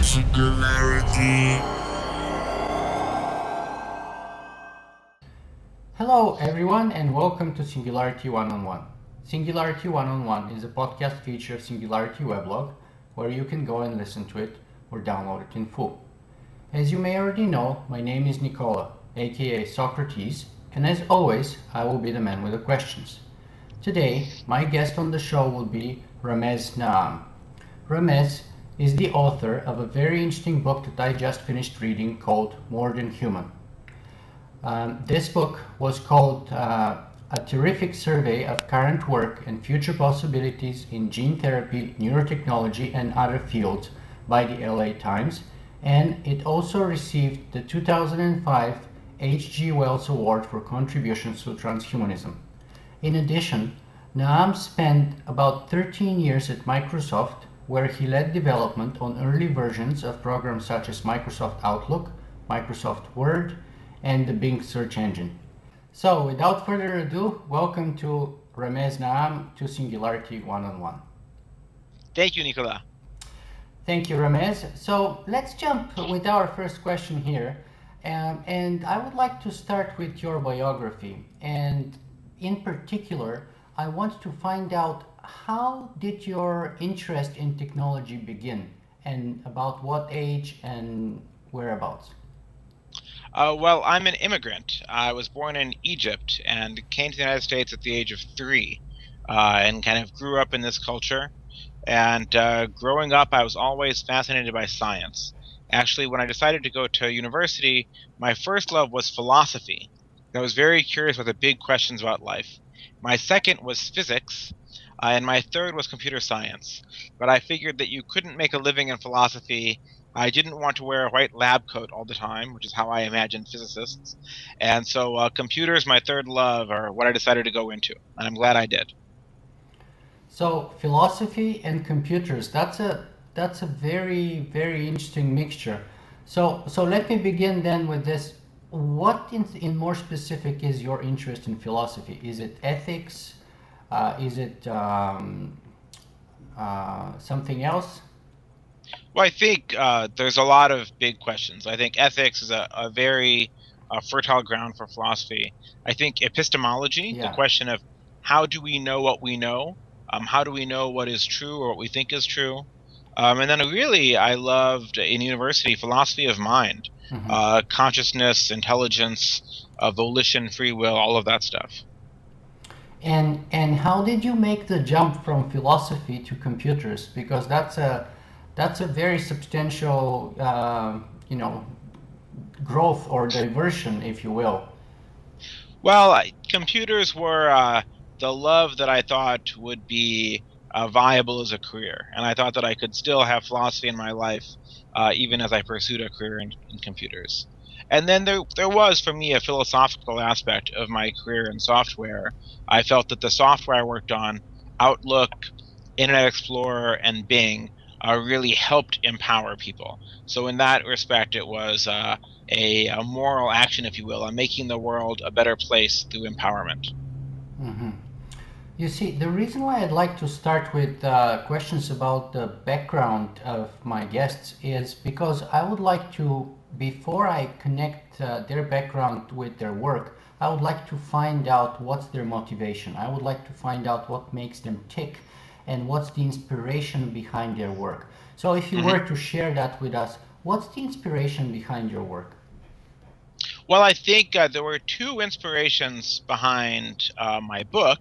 Singularity. Hello, everyone, and welcome to Singularity One-on-One. Singularity One-on-One is a podcast feature of Singularity weblog where you can go and listen to it or download it in full. As you may already know, my name is Nicola, aka Socrates, and as always, I will be the man with the questions. Today, my guest on the show will be Ramez Naam. Ramez is the author of a very interesting book that I just finished reading called More Than Human. This book was called A Terrific Survey of Current Work and Future Possibilities in Gene Therapy, Neurotechnology, and Other Fields by the LA Times, and it also received the 2005 H.G. Wells Award for contributions to transhumanism. In addition, Naam spent about 13 years at Microsoft, where he led development on early versions of programs such as Microsoft Outlook, Microsoft Word, and the Bing search engine. So, without further ado, welcome to Ramez Naam to Singularity One-on-One. Thank you, Nicola. Thank you, Ramez. So, let's jump with our first question here. And I would like to start with your biography. And in particular, I want to find out how did your interest in technology begin, and about what age and whereabouts? Well, I'm an immigrant. I was born in Egypt and came to the United States at the age of 3, and kind of grew up in this culture. And growing up, I was always fascinated by science. Actually, when I decided to go to university, my first love was philosophy. I was very curious about the big questions about life. My second was physics, and my third was computer science. But I figured that you couldn't make a living in philosophy. I didn't want to wear a white lab coat all the time, which is how I imagined physicists. And so computers, my third love, are what I decided to go into. And I'm glad I did. So philosophy and computers, that's a very, very interesting mixture. So let me begin then with this. What in more specific is your interest in philosophy? Is it ethics? Is it something else? Well, I think there's a lot of big questions. I think ethics is a very fertile ground for philosophy. I think epistemology, the Yeah. question of how do we know what we know, how do we know what is true or what we think is true, and then really I loved in university philosophy of mind, Mhm. consciousness, intelligence, volition, free will, all of that stuff. And how did you make the jump from philosophy to computers? Because that's a very substantial growth or diversion, if you will. Well, computers were the love that I thought would be viable as a career, and I thought that I could still have philosophy in my life even as I pursued a career in computers. And then there was for me a philosophical aspect of my career in software. I felt that the software I worked on, Outlook, Internet Explorer, and Bing, really helped empower people. So in that respect, it was a moral action, if you will, on making the world a better place through empowerment. Hmm. You see, the reason why I'd like to start with questions about the background of my guests is because I would like to, before I connect their background with their work, I would like to find out what's their motivation. I would like to find out what makes them tick and what's the inspiration behind their work. So, if you hmm were to share that with us, what's the inspiration behind your work? Well, I think there were two inspirations behind my book.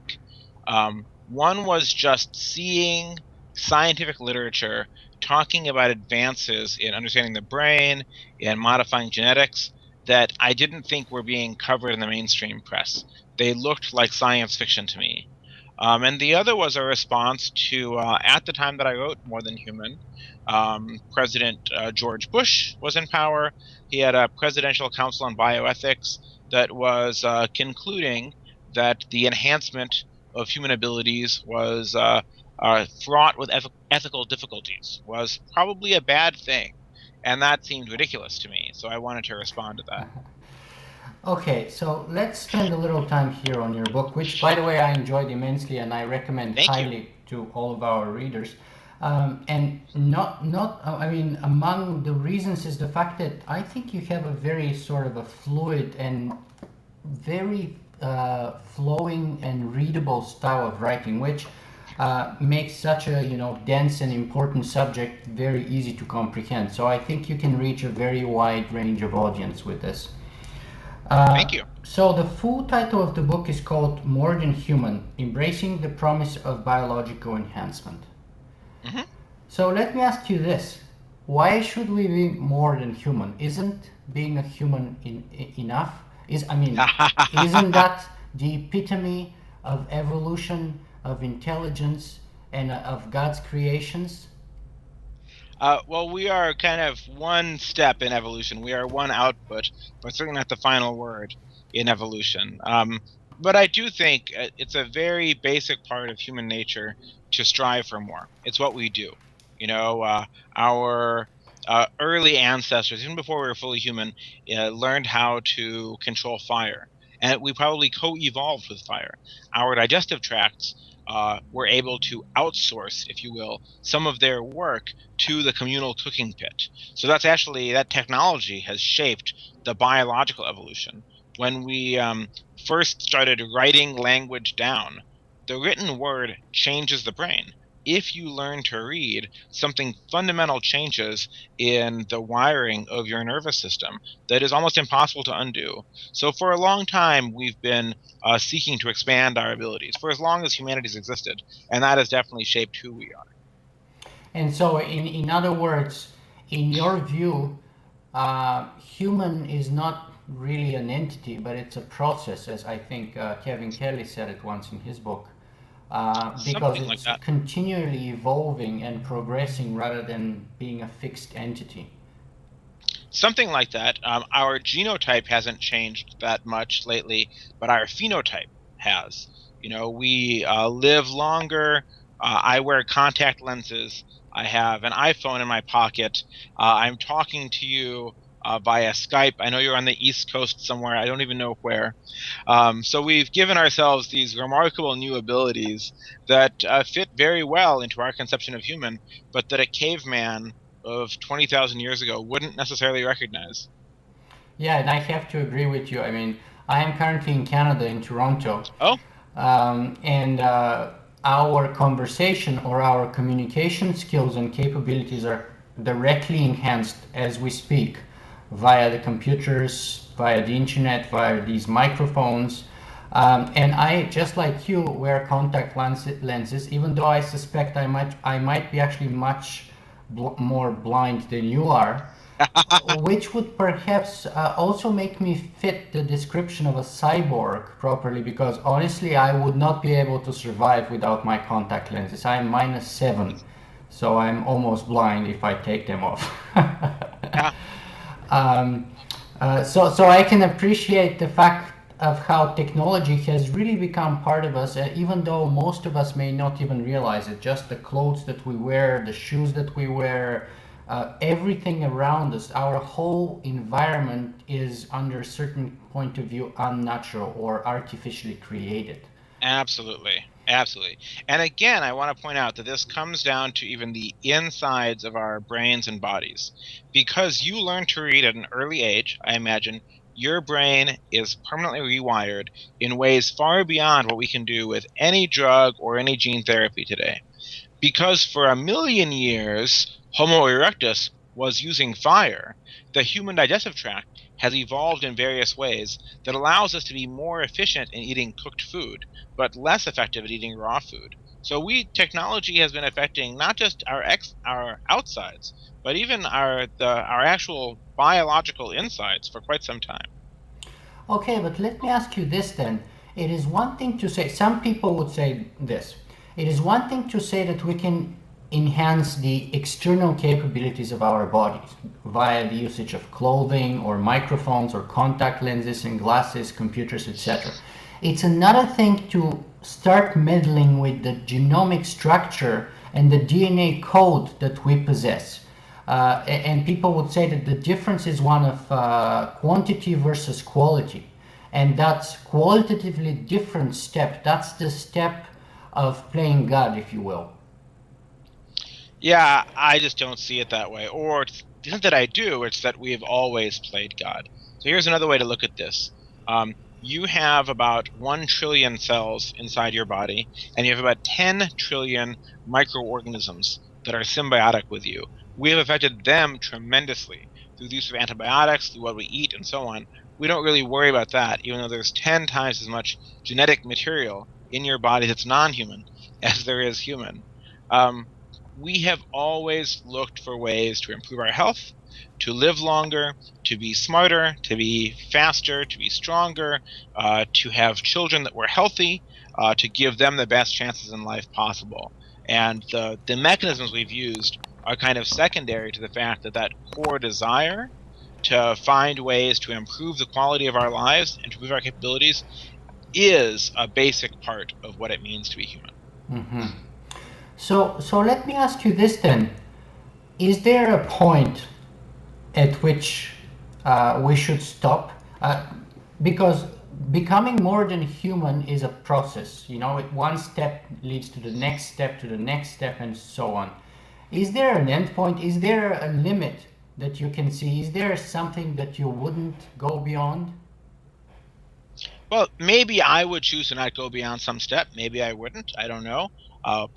One was just seeing scientific literature talking about advances in understanding the brain and modifying genetics that I didn't think were being covered in the mainstream press. They looked like science fiction to me. And the other was a response to, at the time that I wrote More Than Human, President George Bush was in power. He had a presidential council on bioethics that was concluding that the enhancement of human abilities was fraught with ethical difficulties, was probably a bad thing. And that seemed ridiculous to me. So I wanted to respond to that. Okay, so let's spend a little time here on your book, which, by the way, I enjoyed immensely and I recommend Thank you. highly to all of our readers. And I mean, among the reasons is the fact that I think you have a very sort of a fluid and very flowing and readable style of writing, which makes such a dense and important subject very easy to comprehend. So I think you can reach a very wide range of audience with this. Thank you. So the full title of the book is called More Than Human: Embracing the Promise of Biological Enhancement. Hmm. So let me ask you this. Why should we be more than human? Isn't being a human enough? Isn't that the epitome of evolution, of intelligence, and of God's creations? Well, we are kind of one step in evolution. We are one output, but certainly not the final word in evolution. But I do think it's a very basic part of human nature to strive for more. It's what we do. You know, our early ancestors, even before we were fully human, learned how to control fire. And we probably co-evolved with fire. Our digestive tracts were able to outsource, if you will, some of their work to the communal cooking pit. So that technology has shaped the biological evolution. When we first started writing language down, the written word changes the brain. If you learn to read, something fundamental changes in the wiring of your nervous system that is almost impossible to undo. So, for a long time, we've been seeking to expand our abilities for as long as humanity's existed, and that has definitely shaped who we are. And so, in other words, in your view, human is not really an entity, but it's a process, as I think Kevin Kelly said it once in his book, because Something like it's that. continually evolving and progressing rather than being a fixed entity. Something like that. Our genotype hasn't changed that much lately, but our phenotype has. You know, we live longer. I wear contact lenses. I have an iPhone in my pocket. I'm talking to you via Skype. I know you're on the East Coast somewhere. I don't even know where. So we've given ourselves these remarkable new abilities that fit very well into our conception of human, but that a caveman of 20,000 years ago wouldn't necessarily recognize. Yeah, and I have to agree with you. I mean, I am currently in Canada, in Toronto, Oh, and our conversation or our communication skills and capabilities are directly enhanced as we speak via the computers, via the internet, via these microphones. And I, just like you, wear contact lenses, even though I suspect I might be actually much more blind than you are, which would perhaps also make me fit the description of a cyborg properly, because honestly, I would not be able to survive without my contact lenses. I'm -7, so I'm almost blind if I take them off. yeah, So I can appreciate the fact of how technology has really become part of us, even though most of us may not even realize it. Just the clothes that we wear, the shoes that we wear, everything around us, our whole environment is, under a certain point of view, unnatural or artificially created. absolutely. Absolutely. And again, I want to point out that this comes down to even the insides of our brains and bodies. Because you learn to read at an early age, I imagine, your brain is permanently rewired in ways far beyond what we can do with any drug or any gene therapy today. Because for a million years, Homo erectus was using fire, the human digestive tract has evolved in various ways that allows us to be more efficient in eating cooked food, but less effective at eating raw food. So technology has been affecting not just our outsides, but even our actual biological insides for quite some time. Okay, but let me ask you this then. It is one thing to say, some people would say this. It is one thing to say that we can enhance the external capabilities of our bodies via the usage of clothing or microphones or contact lenses and glasses, computers, etc. It's another thing to start meddling with the genomic structure and the DNA code that we possess. And people would say that the difference is one of quantity versus quality. And that's qualitatively different step. That's the step of playing God, if you will. Yeah, I just don't see it that way. Or it's not that I do, it's that we have always played God. So here's another way to look at this. You have about 1 trillion cells inside your body, and you have about 10 trillion microorganisms that are symbiotic with you. We have affected them tremendously through the use of antibiotics, through what we eat, and so on. We don't really worry about that, even though there's 10 times as much genetic material in your body that's non-human as there is human. Um, we have always looked for ways to improve our health, to live longer, to be smarter, to be faster, to be stronger, to have children that were healthy, to give them the best chances in life possible. And the mechanisms we've used are kind of secondary to the fact that that core desire to find ways to improve the quality of our lives and to improve our capabilities is a basic part of what it means to be human. So let me ask you this then. Is there a point at which we should stop? Because becoming more than human is a process. You know, one step leads to the next step, to the next step, and so on. Is there an end point? Is there a limit that you can see? Is there something that you wouldn't go beyond? Well, maybe I would choose to not go beyond some step. Maybe I wouldn't. I don't know.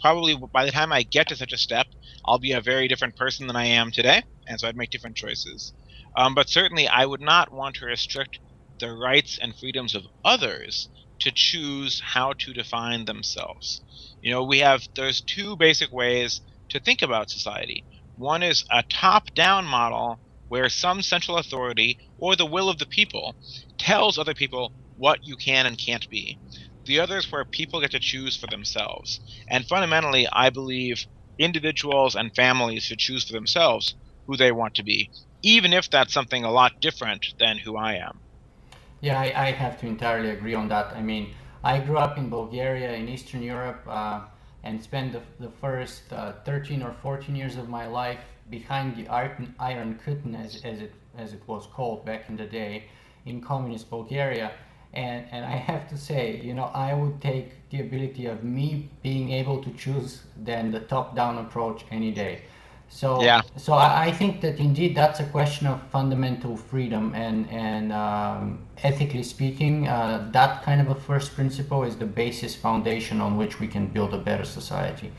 Probably by the time I get to such a step, I'll be a very different person than I am today, and so I'd make different choices. But certainly, I would not want to restrict the rights and freedoms of others to choose how to define themselves. There's two basic ways to think about society. One is a top-down model where some central authority or the will of the people tells other people what you can and can't be. The other is where people get to choose for themselves. And fundamentally, I believe individuals and families should choose for themselves who they want to be, even if that's something a lot different than who I am. Yeah, I have to entirely agree on that. I mean, I grew up in Bulgaria, in Eastern Europe, and spent the first 13 or 14 years of my life behind the Iron Curtain, as it was called back in the day, in communist Bulgaria. And I have to say, you know, I would take the ability of me being able to choose than the top-down approach any day. Yeah. So I think that indeed that's a question of fundamental freedom, and ethically speaking, that kind of a first principle is the basis foundation on which we can build a better society.